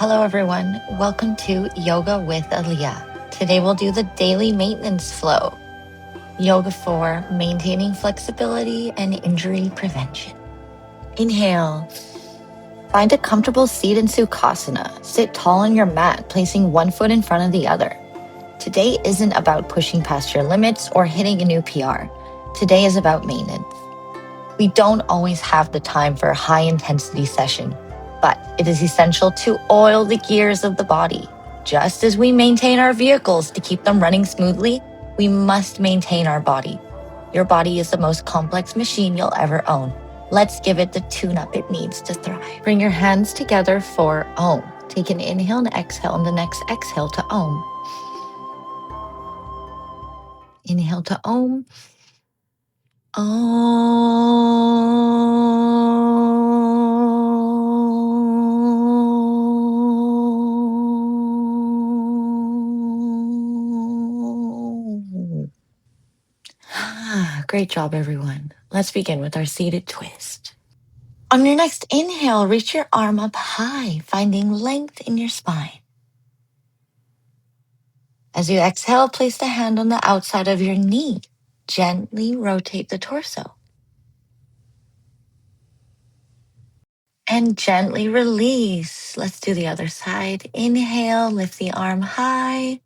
Hello everyone, welcome to Yoga with Aliyah. Today we'll do the daily maintenance flow. Yoga for maintaining flexibility and injury prevention. Inhale. Find a comfortable seat in Sukhasana. Sit tall on your mat, placing one foot in front of the other. Today isn't about pushing past your limits or hitting a new PR. Today is about maintenance. We don't always have the time for a high-intensity session, but it is essential to oil the gears of the body. Just as we maintain our vehicles to keep them running smoothly, we must maintain our body. Your body is the most complex machine you'll ever own. Let's give it the tune-up it needs to thrive. Bring your hands together for Om. Take an inhale and exhale, and the next exhale to Om. Inhale to Om. Great job, everyone. Let's begin with our seated twist. On your next inhale, reach your arm up high, finding length in your spine. As you exhale, place the hand on the outside of your knee. Gently rotate the torso. And gently release. Let's do the other side. Inhale, lift the arm high.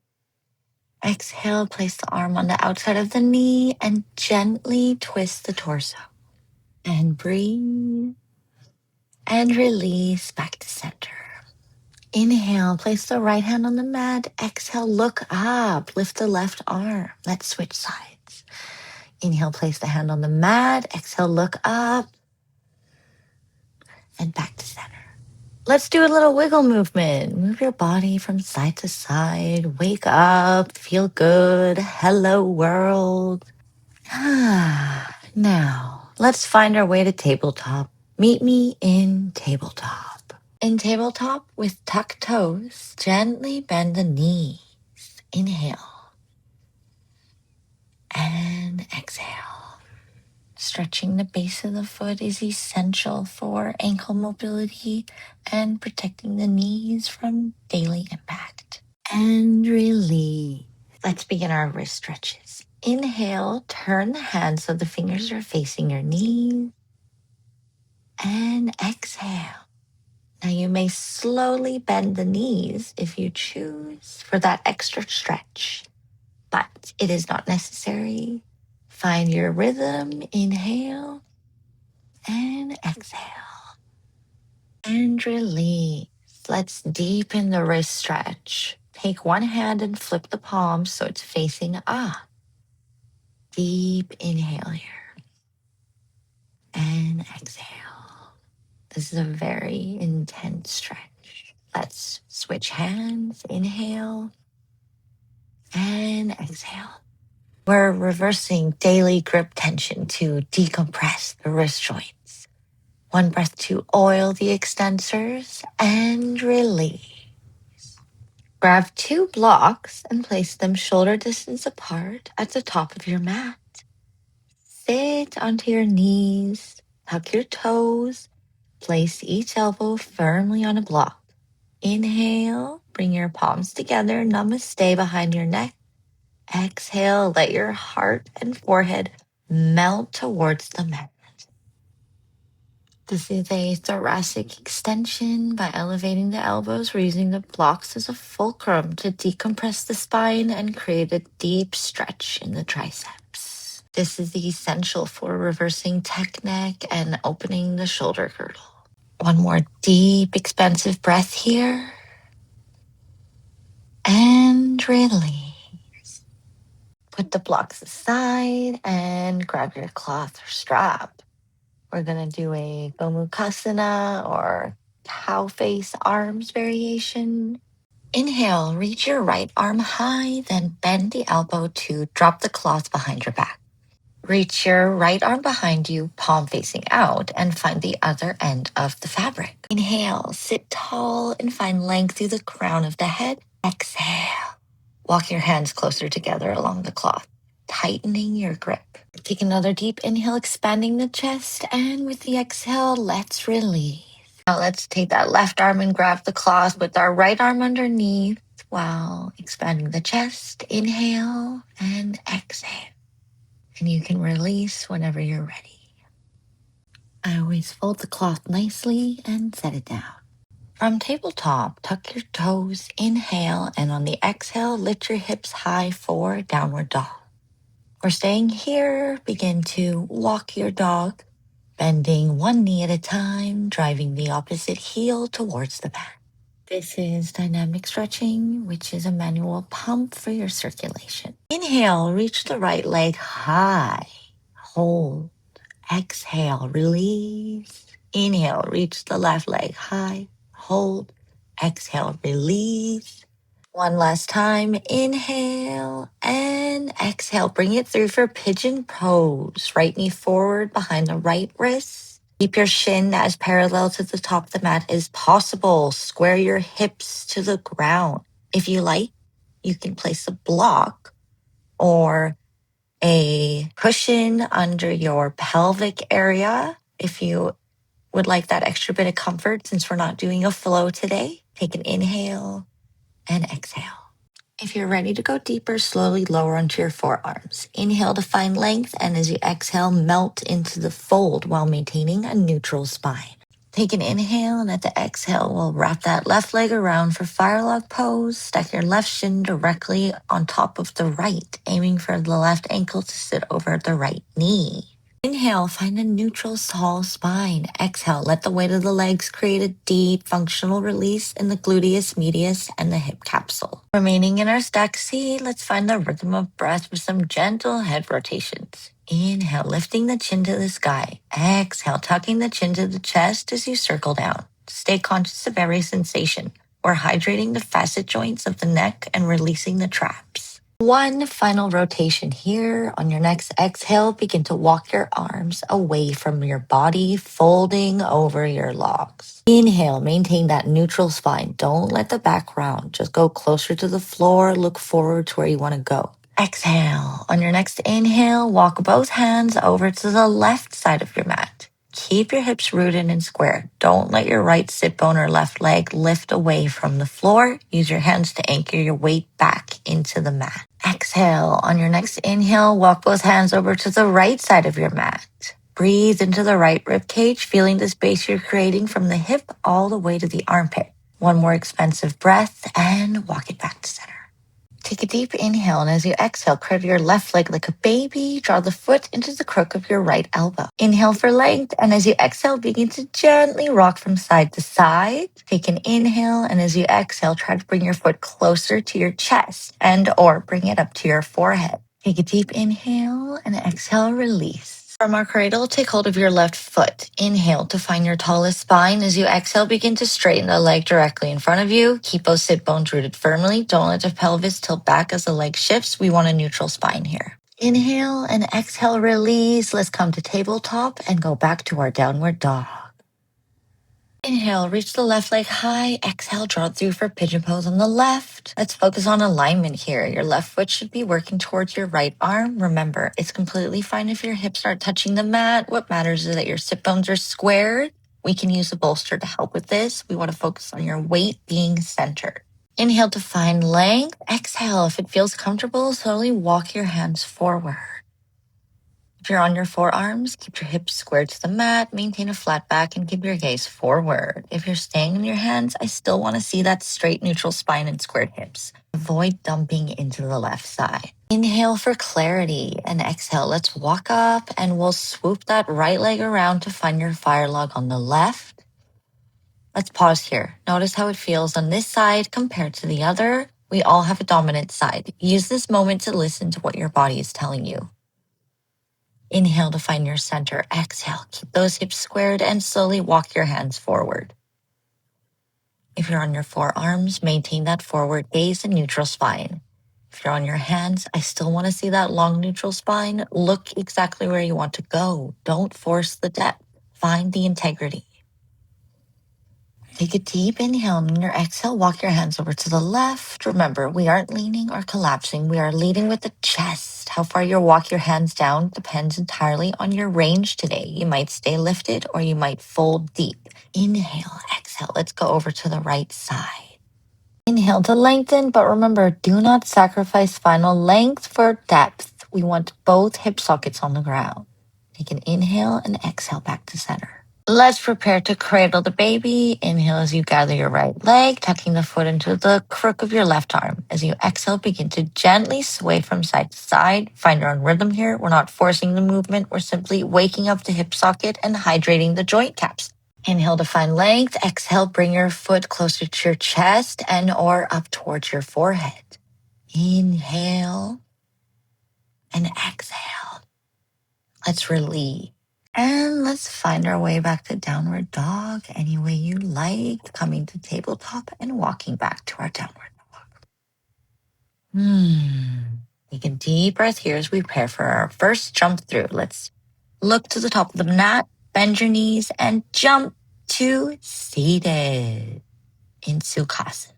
Exhale, place the arm on the outside of the knee and gently twist the torso. And breathe. And release back to center. Inhale, place the right hand on the mat. Exhale, look up. Lift the left arm. Let's switch sides. Inhale, place the hand on the mat. Exhale, look up. And back to center. Let's do a little wiggle movement. Move your body from side to side. Wake up. Feel good. Hello, world. Now, let's find our way to tabletop. Meet me in tabletop. In tabletop, with tucked toes, gently bend the knees. Inhale. And exhale. Stretching the base of the foot is essential for ankle mobility and protecting the knees from daily impact. And release. Let's begin our wrist stretches. Inhale, turn the hands so the fingers are facing your knees. And exhale. Now you may slowly bend the knees if you choose for that extra stretch, but it is not necessary. Find your rhythm. Inhale and exhale. And release. Let's deepen the wrist stretch. Take one hand and flip the palm so it's facing up. Deep inhale here. And exhale. This is a very intense stretch. Let's switch hands. Inhale and exhale. We're reversing daily grip tension to decompress the wrist joints. One breath to oil the extensors and release. Grab two blocks and place them shoulder distance apart at the top of your mat. Sit onto your knees, tuck your toes, place each elbow firmly on a block. Inhale, bring your palms together, namaste behind your neck. Exhale, let your heart and forehead melt towards the mat. This is a thoracic extension. By elevating the elbows, we're using the blocks as a fulcrum to decompress the spine and create a deep stretch in the triceps. This is essential for reversing tech neck and opening the shoulder girdle. One more deep, expansive breath here. And release. Put the blocks aside and grab your cloth or strap. We're going to do a Gomukhasana or cow face arms variation. Inhale, reach your right arm high, then bend the elbow to drop the cloth behind your back. Reach your right arm behind you, palm facing out, and find the other end of the fabric. Inhale, sit tall and find length through the crown of the head. Exhale. Walk your hands closer together along the cloth, tightening your grip. Take another deep inhale, expanding the chest, and with the exhale, let's release. Now let's take that left arm and grab the cloth with our right arm underneath while expanding the chest. Inhale and exhale. And you can release whenever you're ready. I always fold the cloth nicely and set it down. From tabletop, tuck your toes, inhale, and on the exhale, lift your hips high for downward dog. We're staying here. Begin to walk your dog, bending one knee at a time, driving the opposite heel towards the back. This is dynamic stretching, which is a manual pump for your circulation. Inhale, reach the right leg high. Hold. Exhale, release. Inhale, reach the left leg high. Hold. Exhale, release. One last time. Inhale and exhale. Bring it through for pigeon pose. Right knee forward behind the right wrist. Keep your shin as parallel to the top of the mat as possible. Square your hips to the ground. If you like, you can place a block or a cushion under your pelvic area. If you would like that extra bit of comfort, since we're not doing a flow today, take an inhale and exhale. If you're ready to go deeper, slowly lower onto your forearms. Inhale to find length, and as you exhale, melt into the fold while maintaining a neutral spine. Take an inhale, and at the exhale, we'll wrap that left leg around for firelog pose. Stack your left shin directly on top of the right, aiming for the left ankle to sit over the right knee. Inhale, find a neutral tall spine. Exhale, let the weight of the legs create a deep functional release in the gluteus medius and the hip capsule. Remaining in our stack C, let's find the rhythm of breath with some gentle head rotations. Inhale, lifting the chin to the sky. Exhale, tucking the chin to the chest as you circle down. Stay conscious of every sensation. We're hydrating the facet joints of the neck and releasing the traps. One final rotation here. On your next exhale, begin to walk your arms away from your body, folding over your logs. Inhale, maintain that neutral spine. Don't let the back round. Just go closer to the floor. Look forward to where you want to go. Exhale. On your next inhale, walk both hands over to the left side of your mat. Keep your hips rooted and square. Don't let your right sit bone or left leg lift away from the floor. Use your hands to anchor your weight back into the mat. Exhale. On your next inhale, walk both hands over to the right side of your mat. Breathe into the right rib cage, feeling the space you're creating from the hip all the way to the armpit. One more expansive breath and walk it back to center. Take a deep inhale, and as you exhale, curve your left leg like a baby. Draw the foot into the crook of your right elbow. Inhale for length, and as you exhale, begin to gently rock from side to side. Take an inhale, and as you exhale, try to bring your foot closer to your chest and or bring it up to your forehead. Take a deep inhale, and exhale, release. From our cradle, take hold of your left foot. Inhale to find your tallest spine. As you exhale, begin to straighten the leg directly in front of you. Keep those sit bones rooted firmly. Don't let the pelvis tilt back as the leg shifts. We want a neutral spine here. Inhale and exhale, release. Let's come to tabletop and go back to our downward dog. Inhale, reach the left leg high. Exhale, draw through for pigeon pose on the left. Let's focus on alignment here. Your left foot should be working towards your right arm. Remember, it's completely fine if your hips aren't touching the mat. What matters is that your sit bones are squared. We can use a bolster to help with this. We want to focus on your weight being centered. Inhale to find length. Exhale, if it feels comfortable, slowly walk your hands forward. If you're on your forearms, keep your hips squared to the mat, maintain a flat back, and keep your gaze forward. If you're staying on your hands, I still want to see that straight neutral spine and squared hips. Avoid dumping into the left side. Inhale for clarity and exhale. Let's walk up and we'll swoop that right leg around to find your fire log on the left. Let's pause here. Notice how it feels on this side compared to the other. We all have a dominant side. Use this moment to listen to what your body is telling you. Inhale to find your center. Exhale, keep those hips squared and slowly walk your hands forward. If you're on your forearms, maintain that forward gaze and neutral spine. If you're on your hands, I still want to see that long neutral spine. Look exactly where you want to go. Don't force the depth. Find the integrity. Take a deep inhale, and on your exhale, walk your hands over to the left. Remember, we aren't leaning or collapsing. We are leading with the chest. How far you walk your hands down depends entirely on your range today. You might stay lifted or you might fold deep. Inhale, exhale. Let's go over to the right side. Inhale to lengthen, but remember, do not sacrifice spinal length for depth. We want both hip sockets on the ground. Take an inhale and exhale back to center. Let's prepare to cradle the baby. Inhale as you gather your right leg, tucking the foot into the crook of your left arm. As you exhale, begin to gently sway from side to side. Find your own rhythm here. We're not forcing the movement. We're simply waking up the hip socket and hydrating the joint caps. Inhale to find length. Exhale, bring your foot closer to your chest and or up towards your forehead. Inhale and exhale. Let's release. And let's find our way back to downward dog any way you like, coming to tabletop and walking back to our downward dog. Take a deep breath here as we prepare for our first jump through. Let's look to the top of the mat, bend your knees, and jump to seated in Sukhasana.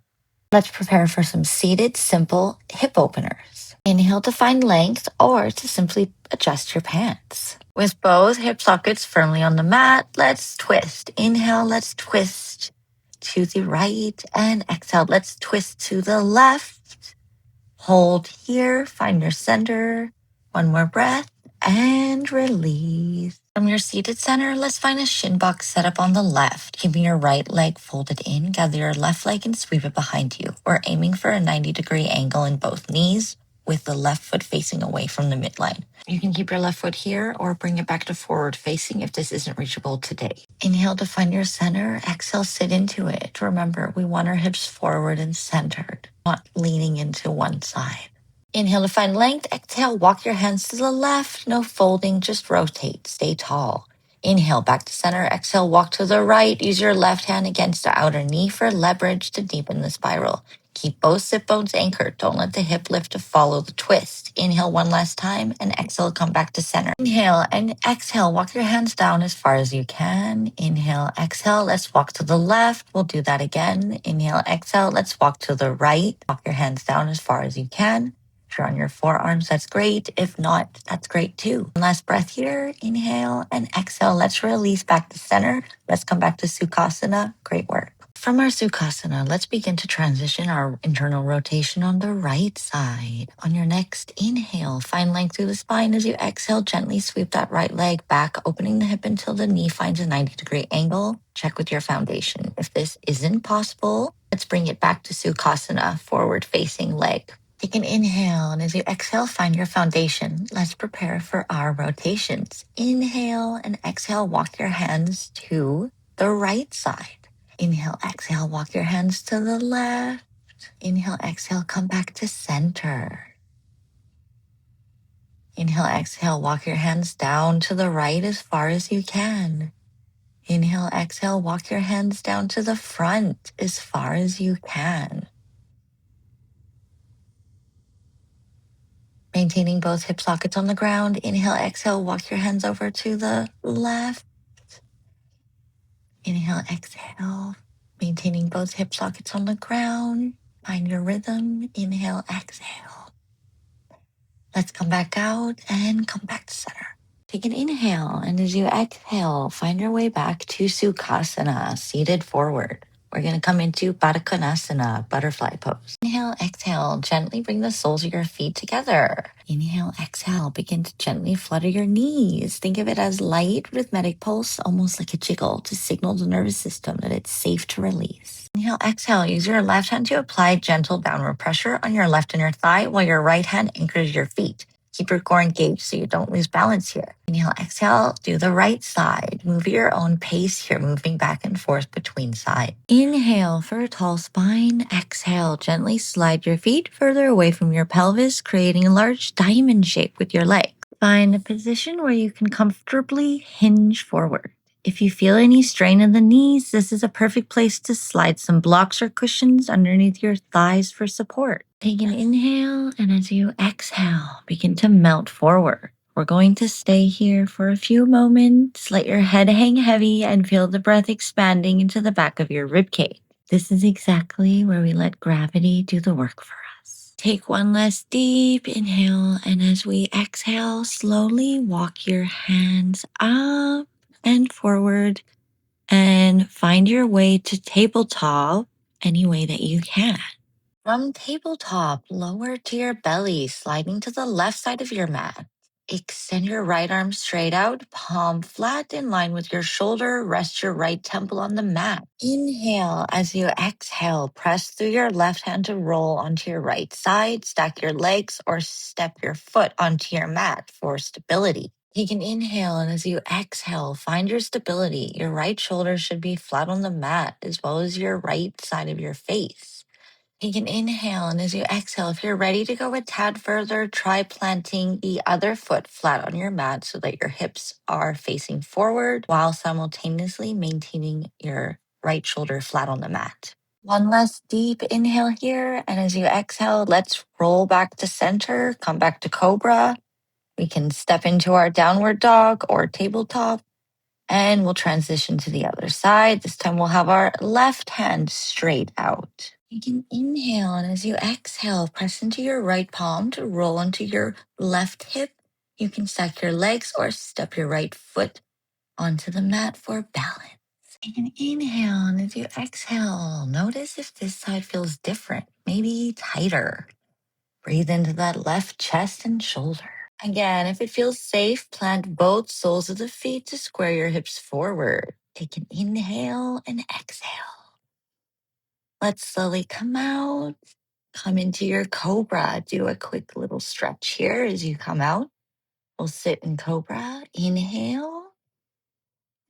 Let's prepare for some seated, simple hip openers. Inhale to find length or to simply adjust your pants. With both hip sockets firmly on the mat, let's twist. Inhale, let's twist to the right, and exhale, let's twist to the left. Hold here, find your center. One more breath and release. From your seated center, let's find a shin box set up on the left, keeping your right leg folded in. Gather your left leg and sweep it behind you. We're aiming for a 90-degree angle in both knees, with the left foot facing away from the midline. You can keep your left foot here or bring it back to forward facing if this isn't reachable today. Inhale to find your center. Exhale, sit into it. Remember, we want our hips forward and centered, not leaning into one side. Inhale to find length. Exhale, walk your hands to the left. No folding, just rotate. Stay tall. Inhale, back to center. Exhale, walk to the right. Use your left hand against the outer knee for leverage to deepen the spiral. Keep both sit bones anchored. Don't let the hip lift to follow the twist. Inhale one last time and exhale, come back to center. Inhale and exhale, walk your hands down as far as you can. Inhale, exhale, let's walk to the left. We'll do that again. Inhale, exhale, let's walk to the right. Walk your hands down as far as you can. If you're on your forearms, that's great. If not, that's great too. One last breath here. Inhale and exhale. Let's release back to center. Let's come back to Sukhasana. Great work. From our Sukhasana, let's begin to transition our internal rotation on the right side. On your next inhale, find length through the spine. As you exhale, gently sweep that right leg back, opening the hip until the knee finds a 90-degree angle. Check with your foundation. If this isn't possible, let's bring it back to Sukhasana, forward facing leg. Take an inhale, and as you exhale, find your foundation. Let's prepare for our rotations. Inhale and exhale, walk your hands to the right side. Inhale, exhale, walk your hands to the left. Inhale, exhale, come back to center. Inhale, exhale, walk your hands down to the right as far as you can. Inhale, exhale, walk your hands down to the front as far as you can. Maintaining both hip sockets on the ground. Inhale, exhale, walk your hands over to the left. Inhale, exhale. Maintaining both hip sockets on the ground. Find your rhythm. Inhale, exhale. Let's come back out and come back to center. Take an inhale, and as you exhale, find your way back to Sukhasana, seated forward. We're going to come into Baddha Konasana, butterfly pose. Inhale, exhale, gently bring the soles of your feet together. Inhale, exhale, begin to gently flutter your knees. Think of it as light rhythmic pulse, almost like a jiggle to signal the nervous system that it's safe to release. Inhale, exhale, use your left hand to apply gentle downward pressure on your left inner thigh while your right hand anchors your feet. Keep your core engaged so you don't lose balance here. Inhale, exhale, do the right side. Move at your own pace here, moving back and forth between sides. Inhale for a tall spine. Exhale, gently slide your feet further away from your pelvis, creating a large diamond shape with your legs. Find a position where you can comfortably hinge forward. If you feel any strain in the knees, this is a perfect place to slide some blocks or cushions underneath your thighs for support. Take an inhale, and as you exhale, begin to melt forward. We're going to stay here for a few moments. Let your head hang heavy and feel the breath expanding into the back of your ribcage. This is exactly where we let gravity do the work for us. Take one last deep inhale, and as we exhale, slowly walk your hands up and forward and find your way to tabletop any way that you can. From tabletop, lower to your belly, sliding to the left side of your mat. Extend your right arm straight out, palm flat in line with your shoulder. Rest your right temple on the mat. Inhale. As you exhale, press through your left hand to roll onto your right side. Stack your legs or step your foot onto your mat for stability. Take an inhale, and as you exhale, find your stability. Your right shoulder should be flat on the mat, as well as your right side of your face. Take an inhale, and as you exhale, if you're ready to go a tad further, try planting the other foot flat on your mat so that your hips are facing forward while simultaneously maintaining your right shoulder flat on the mat. One last deep inhale here, and as you exhale, let's roll back to center, come back to cobra. We can step into our downward dog or tabletop. And we'll transition to the other side. This time we'll have our left hand straight out. You can inhale, and as you exhale, press into your right palm to roll onto your left hip. You can stack your legs or step your right foot onto the mat for balance. Take an inhale, and as you exhale, notice if this side feels different, maybe tighter. Breathe into that left chest and shoulder. Again, if it feels safe, plant both soles of the feet to square your hips forward. Take an inhale and exhale. Let's slowly come out. Come into your cobra. Do a quick little stretch here as you come out. We'll sit in cobra. Inhale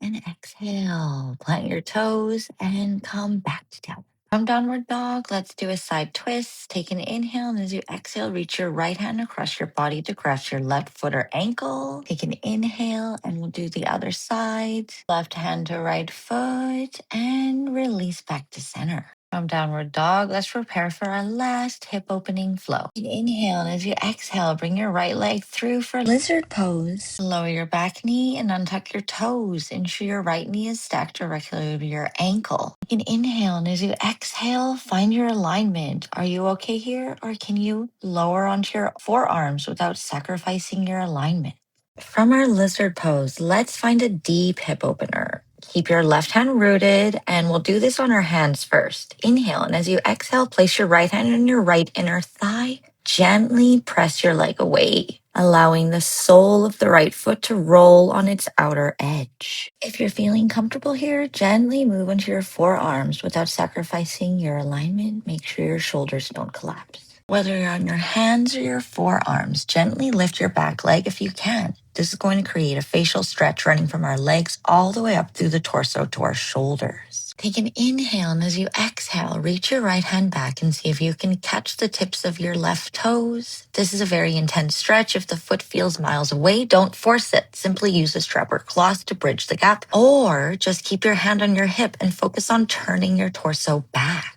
and exhale. Plant your toes and come back to down. From downward dog, let's do a side twist. Take an inhale, and as you exhale, reach your right hand across your body to grasp your left foot or ankle. Take an inhale, and we'll do the other side. Left hand to right foot, and release back to center. From downward dog, let's prepare for our last hip opening flow. Inhale, and as you exhale, bring your right leg through for lizard pose. Lower your back knee and untuck your toes. Ensure your right knee is stacked directly over your ankle. You can inhale, and as you exhale, find your alignment. Are you okay here, or can you lower onto your forearms without sacrificing your alignment? From our lizard pose, let's find a deep hip opener. Keep your left hand rooted, and we'll do this on our hands first. Inhale, and as you exhale, place your right hand on your right inner thigh. Gently press your leg away, allowing the sole of the right foot to roll on its outer edge. If you're feeling comfortable here, gently move onto your forearms without sacrificing your alignment. Make sure your shoulders don't collapse. Whether you're on your hands or your forearms, gently lift your back leg if you can. This is going to create a facial stretch running from our legs all the way up through the torso to our shoulders. Take an inhale, and as you exhale, reach your right hand back and see if you can catch the tips of your left toes. This is a very intense stretch. If the foot feels miles away, don't force it. Simply use a strap or cloth to bridge the gap, or just keep your hand on your hip and focus on turning your torso back.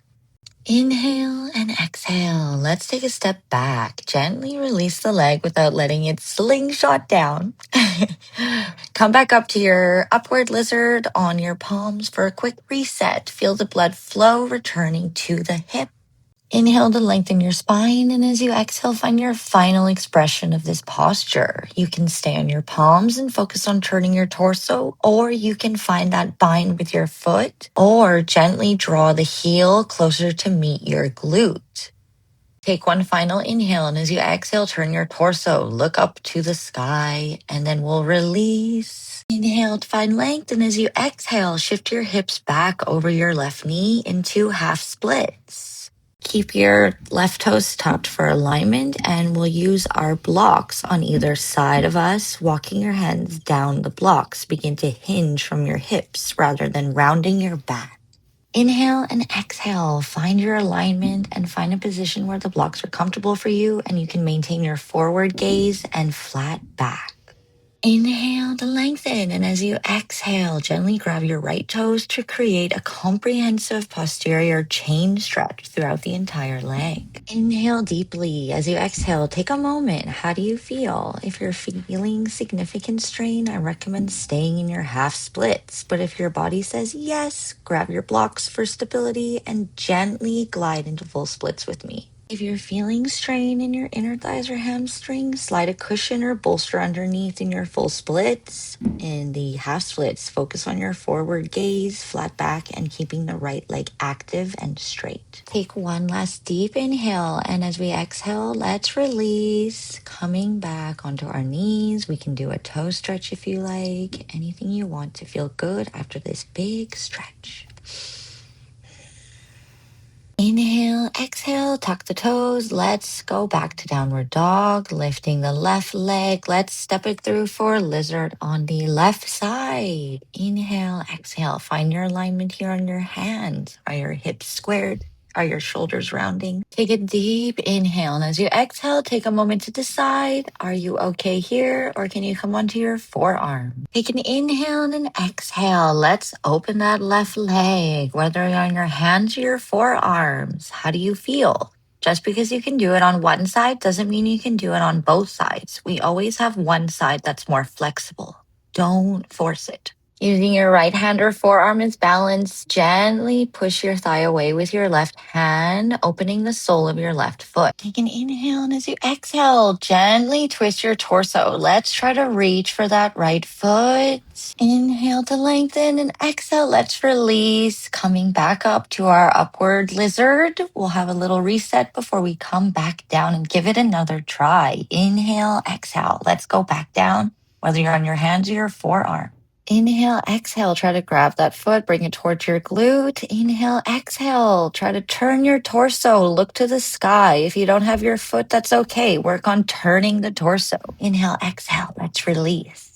Inhale and exhale. Let's take a step back. Gently release the leg without letting it slingshot down. Come back up to your upward lizard on your palms for a quick reset. Feel the blood flow returning to the hip. Inhale to lengthen your spine, and as you exhale, find your final expression of this posture. You can stay on your palms and focus on turning your torso, or you can find that bind with your foot, or gently draw the heel closer to meet your glute. Take one final inhale, and as you exhale, turn your torso, look up to the sky, and then we'll release. Inhale to find length, and as you exhale, shift your hips back over your left knee into half splits. Keep your left toes tucked for alignment, and we'll use our blocks on either side of us. Walking your hands down the blocks, begin to hinge from your hips rather than rounding your back. Inhale and exhale. Find your alignment and find a position where the blocks are comfortable for you, and you can maintain your forward gaze and flat back. Inhale to lengthen, and as you exhale, gently grab your right toes to create a comprehensive posterior chain stretch throughout the entire leg. Inhale deeply. As you exhale, take a moment. How do you feel? If you're feeling significant strain, I recommend staying in your half splits. But if your body says yes, grab your blocks for stability and gently glide into full splits with me. If you're feeling strain in your inner thighs or hamstrings, slide a cushion or bolster underneath in your full splits. In the half splits, focus on your forward gaze, flat back, and keeping the right leg active and straight. Take one last deep inhale, and as we exhale, let's release, coming back onto our knees. We can do a toe stretch if you like, anything you want to feel good after this big stretch. Inhale, exhale, tuck the toes. Let's go back to downward dog, lifting the left leg. Let's step it through for lizard on the left side. Inhale, exhale. Find your alignment here on your hands. Are your hips squared? Are your shoulders rounding? Take a deep inhale. And as you exhale, take a moment to decide, are you okay here or can you come onto your forearm? Take an inhale and an exhale. Let's open that left leg, whether you're on your hands or your forearms. How do you feel? Just because you can do it on one side doesn't mean you can do it on both sides. We always have one side that's more flexible. Don't force it. Using your right hand or forearm as balance, gently push your thigh away with your left hand, opening the sole of your left foot. Take an inhale, and as you exhale, gently twist your torso. Let's try to reach for that right foot. Inhale to lengthen, and exhale, let's release. Coming back up to our upward lizard. We'll have a little reset before we come back down and give it another try. Inhale, exhale. Let's go back down, whether you're on your hands or your forearm. Inhale, exhale, try to grab that foot, bring it towards your glute. Inhale, exhale, try to turn your torso, look to the sky. If you don't have your foot, that's okay. Work on turning the torso. Inhale, exhale, let's release.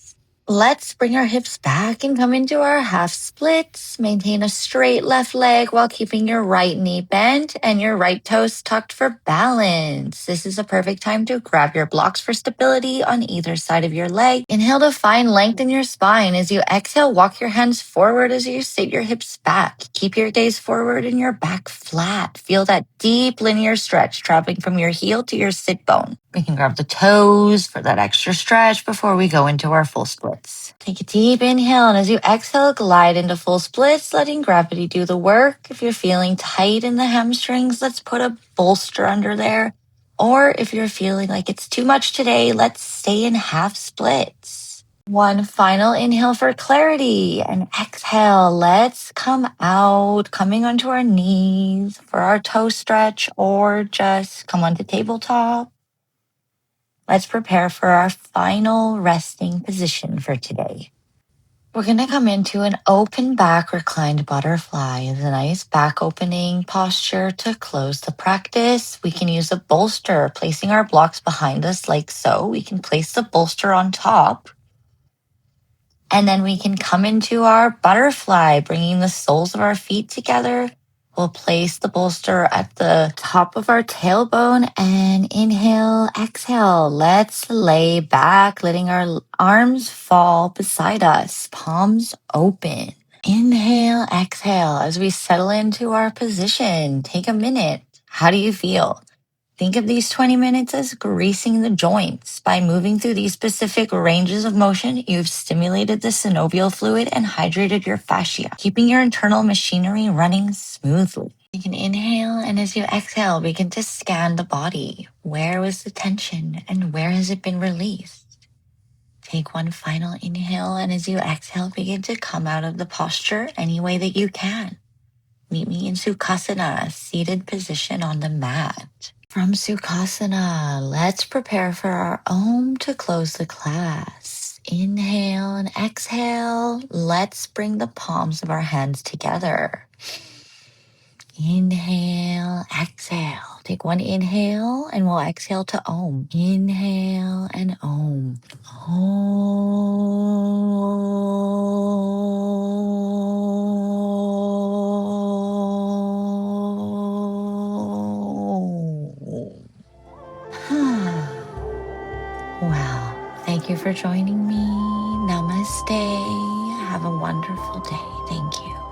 Let's bring our hips back and come into our half splits. Maintain a straight left leg while keeping your right knee bent and your right toes tucked for balance. This is a perfect time to grab your blocks for stability on either side of your leg. Inhale to find length in your spine. As you exhale, walk your hands forward as you sit your hips back. Keep your gaze forward and your back flat. Feel that deep linear stretch traveling from your heel to your sit bone. We can grab the toes for that extra stretch before we go into our full splits. Take a deep inhale, and as you exhale, glide into full splits, letting gravity do the work. If you're feeling tight in the hamstrings, let's put a bolster under there. Or if you're feeling like it's too much today, let's stay in half splits. One final inhale for clarity, and exhale. Let's come out, coming onto our knees for our toe stretch, or just come onto tabletop. Let's prepare for our final resting position for today. We're going to come into an open back reclined butterfly. It's a nice back opening posture to close the practice. We can use a bolster, placing our blocks behind us like so. We can place the bolster on top. And then we can come into our butterfly, bringing the soles of our feet together. We'll place the bolster at the top of our tailbone and inhale, exhale. Let's lay back, letting our arms fall beside us, palms open. Inhale, exhale. As we settle into our position, take a minute. How do you feel? Think of these 20 minutes as greasing the joints. By moving through these specific ranges of motion, you've stimulated the synovial fluid and hydrated your fascia, keeping your internal machinery running smoothly. You can inhale, and as you exhale, begin to scan the body. Where was the tension and where has it been released? Take one final inhale, and as you exhale, begin to come out of the posture any way that you can. Meet me in Sukhasana, seated position on the mat. From Sukhasana, let's prepare for our Om to close the class. Inhale and exhale. Let's bring the palms of our hands together. Inhale, exhale. Take one inhale and we'll exhale to Om. Inhale and Om. Wow. Thank you for for joining me. Namaste. Have a wonderful day. Thank you.